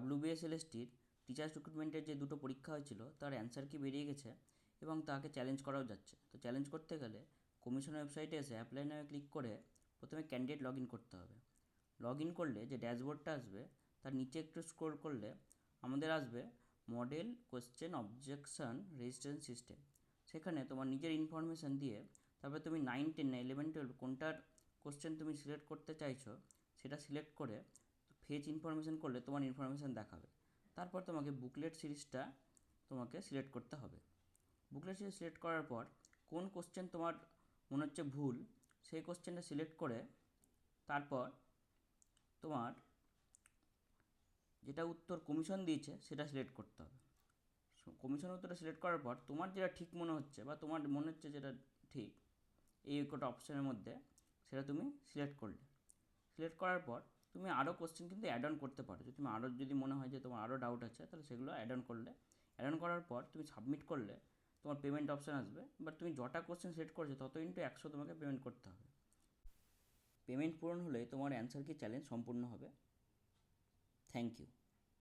WBSLSTর teachers রিক্রুটমেন্টের যে দুটো পরীক্ষা হয়েছিল তার অ্যান্সার কি বেরিয়ে গেছে এবং তাকে চ্যালেঞ্জ করাও যাচ্ছে। তো চ্যালেঞ্জ করতে গেলে কমিশনের ওয়েবসাইটে এসে অ্যাপ্লাই নামে ক্লিক করে প্রথমে ক্যান্ডিডেট লগ ইন করতে হবে। লগ ইন করলে যে ড্যাশবোর্ডটা আসবে তার নিচে একটু স্ক্রল করলে আমাদের আসবে model question objection registration system. সেখানে তোমার নিজের ইনফরমেশান দিয়ে তারপরে তুমি 9, 10 না 11, 12 কোনটার কোশ্চেন তুমি সিলেক্ট করতে চাইছো সেটা সিলেক্ট করে ফেচ ইনফরমেশান করলে তোমার ইনফরমেশান দেখাবে। তারপর তোমাকে বুকলেট সিরিজটা তোমাকে সিলেক্ট করতে হবে। বুকলেট সিরিজ সিলেক্ট করার পর কোন কোশ্চেন তোমার মনে হচ্ছে ভুল সেই কোশ্চেনটা সিলেক্ট করে তারপর তোমার যেটা উত্তর কমিশন দিয়েছে সেটা সিলেক্ট করতে হবে। কমিশন উত্তরটা সিলেক্ট করার পর তোমার যেটা ঠিক মনে হচ্ছে বা তোমার মনে হচ্ছে যেটা ঠিক এই কটা অপশানের মধ্যে সেটা তুমি সিলেক্ট করলে। সিলেক্ট করার পর তুমি আরও কোশ্চেন কিন্তু অ্যাড অন করতে পারো। যদি তুমি আরও যদি মনে হয় যে তোমার আরও ডাউট আছে তাহলে সেগুলো অ্যাড অন করলে, অ্যাড অন করার পর তুমি সাবমিট করলে তোমার পেমেন্ট অপশান আসবে। বাট তুমি যটা কোশ্চেন সিলেক্ট করেছো তত ইন্টু 100 তোমাকে পেমেন্ট করতে হবে। পেমেন্ট পূরণ হলে তোমার অ্যান্সার কি চ্যালেঞ্জ সম্পূর্ণ হবে। Thank you.